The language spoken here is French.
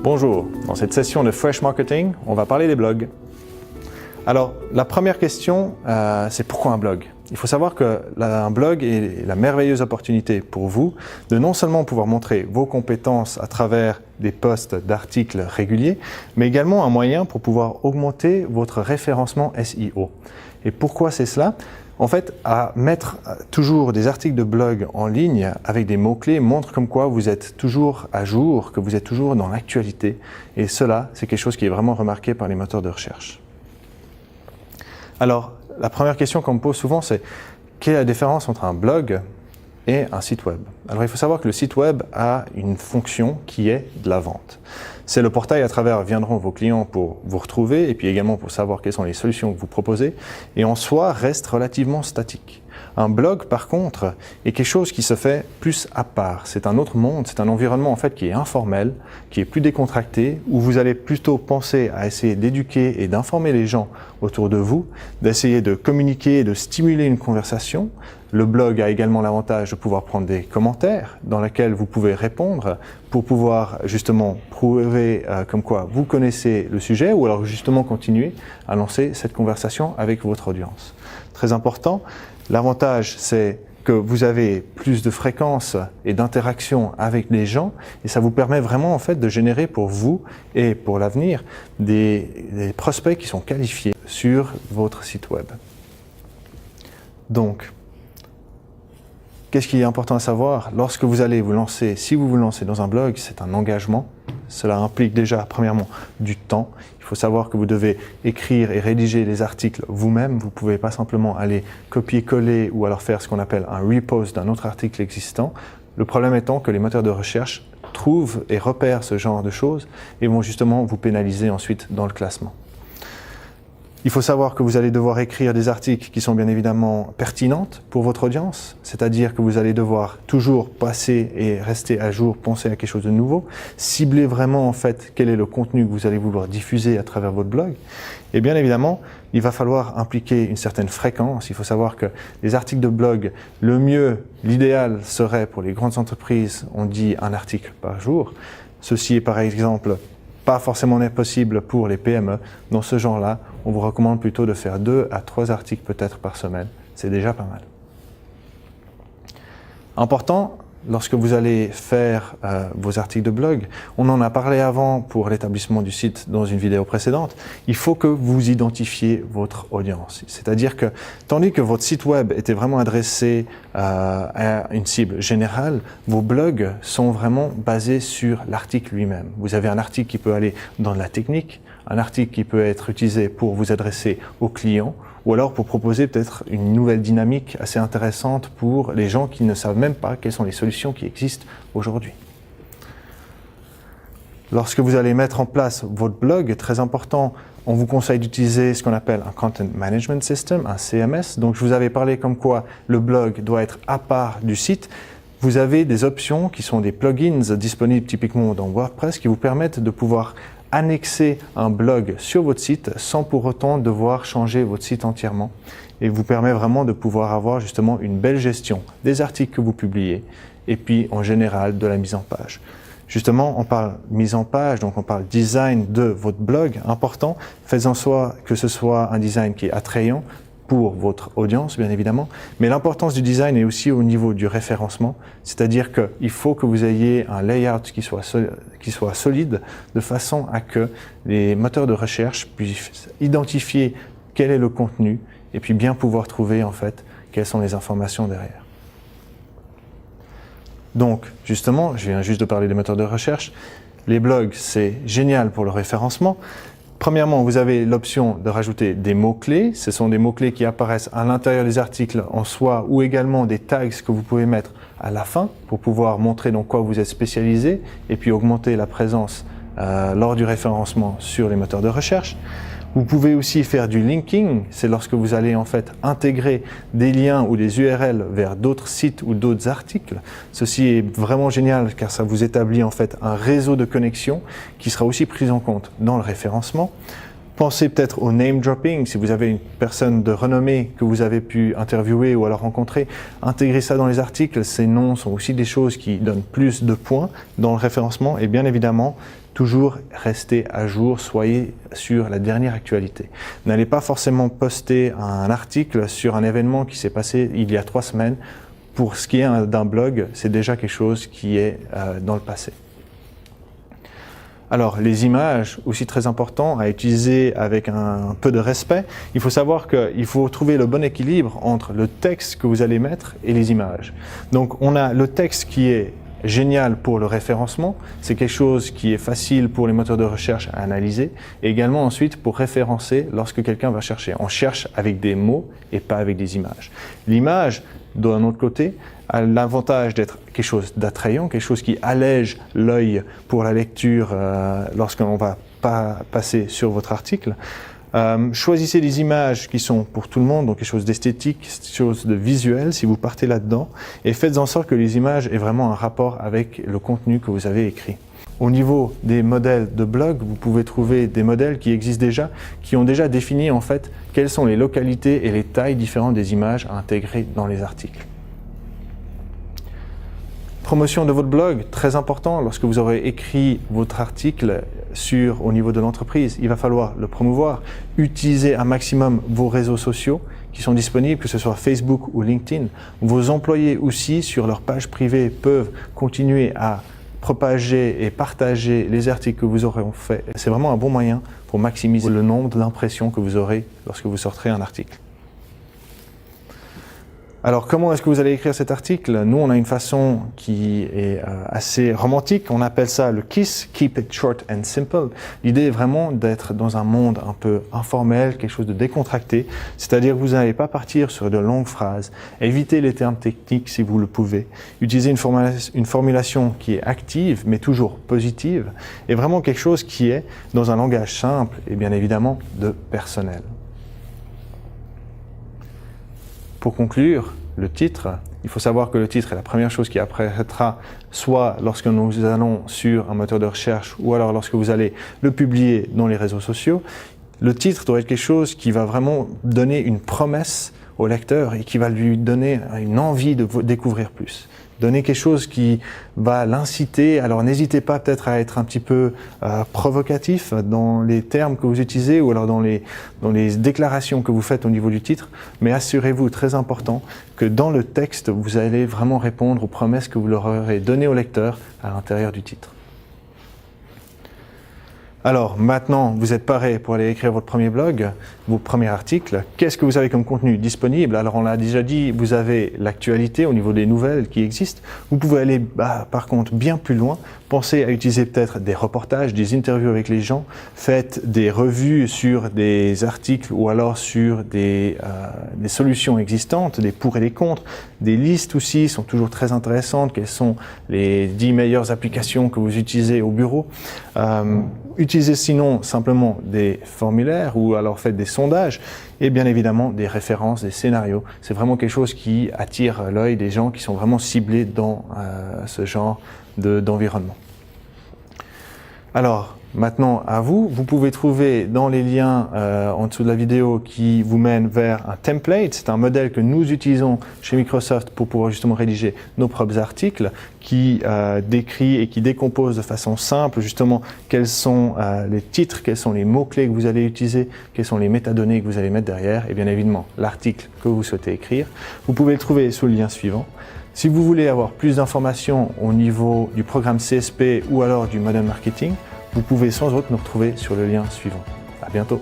Bonjour, dans cette session de Fresh Marketing, on va parler des blogs. Alors, la première question, c'est pourquoi un blog? Il faut savoir qu'un blog est la merveilleuse opportunité pour vous de non seulement pouvoir montrer vos compétences à travers des posts d'articles réguliers, mais également un moyen pour pouvoir augmenter votre référencement SEO. Et pourquoi c'est cela? En fait, à mettre toujours des articles de blog en ligne avec des mots-clés montre comme quoi vous êtes toujours à jour, que vous êtes toujours dans l'actualité. Et cela, c'est quelque chose qui est vraiment remarqué par les moteurs de recherche. Alors, la première question qu'on me pose souvent, c'est quelle est la différence entre un blog et un site web? Alors, il faut savoir que le site web a une fonction qui est de la vente. C'est le portail à travers viendront vos clients pour vous retrouver et puis également pour savoir quelles sont les solutions que vous proposez et en soi reste relativement statique. Un blog par contre est quelque chose qui se fait plus à part. C'est un autre monde, c'est un environnement en fait qui est informel, qui est plus décontracté, où vous allez plutôt penser à essayer d'éduquer et d'informer les gens autour de vous, d'essayer de communiquer et de stimuler une conversation. Le blog a également l'avantage de pouvoir prendre des commentaires dans lesquels vous pouvez répondre pour pouvoir justement prouver comme quoi vous connaissez le sujet ou alors justement continuer à lancer cette conversation avec votre audience. Très important, l'avantage c'est que vous avez plus de fréquences et d'interaction avec les gens et ça vous permet vraiment en fait de générer pour vous et pour l'avenir des prospects qui sont qualifiés sur votre site web. Donc, qu'est-ce qui est important à savoir? Lorsque vous allez vous lancer, si vous vous lancez dans un blog, c'est un engagement. Cela implique déjà, premièrement, du temps. Il faut savoir que vous devez écrire et rédiger les articles vous-même. Vous ne pouvez pas simplement aller copier-coller ou alors faire ce qu'on appelle un repost d'un autre article existant. Le problème étant que les moteurs de recherche trouvent et repèrent ce genre de choses et vont justement vous pénaliser ensuite dans le classement. Il faut savoir que vous allez devoir écrire des articles qui sont bien évidemment pertinentes pour votre audience, c'est-à-dire que vous allez devoir toujours passer et rester à jour, penser à quelque chose de nouveau, cibler vraiment en fait quel est le contenu que vous allez vouloir diffuser à travers votre blog. Et bien évidemment, il va falloir impliquer une certaine fréquence. Il faut savoir que les articles de blog, le mieux, l'idéal serait pour les grandes entreprises, on dit un article par jour. Ceci est par exemple pas forcément possible pour les PME. Dans ce genre-là, on vous recommande plutôt de faire 2 à 3 articles peut-être par semaine. C'est déjà pas mal. Important, lorsque vous allez faire vos articles de blog, on en a parlé avant pour l'établissement du site dans une vidéo précédente, il faut que vous identifiez votre audience. C'est-à-dire que, tandis que votre site web était vraiment adressé à une cible générale, vos blogs sont vraiment basés sur l'article lui-même. Vous avez un article qui peut aller dans la technique, un article qui peut être utilisé pour vous adresser aux clients, ou alors pour proposer peut-être une nouvelle dynamique assez intéressante pour les gens qui ne savent même pas quelles sont les solutions qui existent aujourd'hui. Lorsque vous allez mettre en place votre blog, très important, on vous conseille d'utiliser ce qu'on appelle un Content Management System, un CMS. Donc je vous avais parlé comme quoi le blog doit être à part du site. Vous avez des options qui sont des plugins disponibles typiquement dans WordPress qui vous permettent de pouvoir annexer un blog sur votre site sans pour autant devoir changer votre site entièrement et vous permet vraiment de pouvoir avoir justement une belle gestion des articles que vous publiez et puis en général de la mise en page. Justement, on parle mise en page, donc on parle design de votre blog, important, faites en sorte que ce soit un design qui est attrayant pour votre audience, bien évidemment, mais l'importance du design est aussi au niveau du référencement, c'est-à-dire qu'il faut que vous ayez un layout qui soit solide, de façon à que les moteurs de recherche puissent identifier quel est le contenu et puis bien pouvoir trouver en fait quelles sont les informations derrière. Donc, justement, je viens juste de parler des moteurs de recherche, les blogs, c'est génial pour le référencement. Premièrement, vous avez l'option de rajouter des mots-clés. Ce sont des mots-clés qui apparaissent à l'intérieur des articles en soi ou également des tags que vous pouvez mettre à la fin pour pouvoir montrer dans quoi vous êtes spécialisé et puis augmenter la présence lors du référencement sur les moteurs de recherche. Vous pouvez aussi faire du linking, c'est lorsque vous allez en fait intégrer des liens ou des URL vers d'autres sites ou d'autres articles. Ceci est vraiment génial car ça vous établit en fait un réseau de connexion qui sera aussi pris en compte dans le référencement. Pensez peut-être au name dropping, si vous avez une personne de renommée que vous avez pu interviewer ou alors rencontrer, intégrez ça dans les articles. Ces noms sont aussi des choses qui donnent plus de points dans le référencement et bien évidemment, toujours restez à jour, soyez sur la dernière actualité. N'allez pas forcément poster un article sur un événement qui s'est passé il y a 3 semaines. Pour ce qui est d'un blog, c'est déjà quelque chose qui est dans le passé. Alors, les images, aussi très important à utiliser avec un peu de respect. Il faut savoir qu'il faut trouver le bon équilibre entre le texte que vous allez mettre et les images. Donc, on a le texte qui est génial pour le référencement. C'est quelque chose qui est facile pour les moteurs de recherche à analyser. Et également ensuite pour référencer lorsque quelqu'un va chercher. On cherche avec des mots et pas avec des images. L'image, d'un autre côté, a l'avantage d'être quelque chose d'attrayant, quelque chose qui allège l'œil pour la lecture lorsqu'on va passer sur votre article. Choisissez des images qui sont pour tout le monde, donc quelque chose d'esthétique, quelque chose de visuel si vous partez là-dedans, et faites en sorte que les images aient vraiment un rapport avec le contenu que vous avez écrit. Au niveau des modèles de blog, vous pouvez trouver des modèles qui existent déjà, qui ont déjà défini en fait quelles sont les localités et les tailles différentes des images à intégrer dans les articles. Promotion de votre blog, très important lorsque vous aurez écrit votre article au niveau de l'entreprise. Il va falloir le promouvoir, utiliser un maximum vos réseaux sociaux qui sont disponibles, que ce soit Facebook ou LinkedIn. Vos employés aussi, sur leur page privée, peuvent continuer à propager et partager les articles que vous aurez fait. C'est vraiment un bon moyen pour maximiser le nombre d'impressions que vous aurez lorsque vous sortirez un article. Alors, comment est-ce que vous allez écrire cet article? Nous, on a une façon qui est assez romantique. On appelle ça le KISS, Keep it Short and Simple. L'idée est vraiment d'être dans un monde un peu informel, quelque chose de décontracté. C'est-à-dire que vous n'allez pas partir sur de longues phrases. Évitez les termes techniques si vous le pouvez. Utilisez une formulation qui est active, mais toujours positive. Et vraiment quelque chose qui est dans un langage simple et bien évidemment de personnel. Pour conclure, le titre, il faut savoir que le titre est la première chose qui apparaîtra soit lorsque nous allons sur un moteur de recherche ou alors lorsque vous allez le publier dans les réseaux sociaux. Le titre doit être quelque chose qui va vraiment donner une promesse au lecteur et qui va lui donner une envie de découvrir plus. Donner quelque chose qui va l'inciter. Alors n'hésitez pas peut-être à être un petit peu provocatif dans les termes que vous utilisez ou alors dans les déclarations que vous faites au niveau du titre, mais assurez-vous, très important, que dans le texte, vous allez vraiment répondre aux promesses que vous leur aurez données au lecteur à l'intérieur du titre. Alors maintenant, vous êtes paré pour aller écrire votre premier blog, vos premiers articles. Qu'est-ce que vous avez comme contenu disponible? Alors on l'a déjà dit, vous avez l'actualité au niveau des nouvelles qui existent. Vous pouvez aller par contre bien plus loin. Pensez à utiliser peut-être des reportages, des interviews avec les gens. Faites des revues sur des articles ou alors sur des solutions existantes, des pour et des contre. Des listes aussi sont toujours très intéressantes. Quelles sont les 10 meilleures applications que vous utilisez au bureau? Utilisez sinon simplement des formulaires ou alors faites des sondages et bien évidemment des références, des scénarios. C'est vraiment quelque chose qui attire l'œil des gens qui sont vraiment ciblés dans ce genre d'environnement. Alors, maintenant à vous, vous pouvez trouver dans les liens en dessous de la vidéo qui vous mènent vers un template. C'est un modèle que nous utilisons chez Microsoft pour pouvoir justement rédiger nos propres articles qui décrit et qui décompose de façon simple justement quels sont les titres, quels sont les mots-clés que vous allez utiliser, quelles sont les métadonnées que vous allez mettre derrière et bien évidemment l'article que vous souhaitez écrire. Vous pouvez le trouver sous le lien suivant. Si vous voulez avoir plus d'informations au niveau du programme CSP ou alors du Modern Marketing, vous pouvez sans autre nous retrouver sur le lien suivant. À bientôt.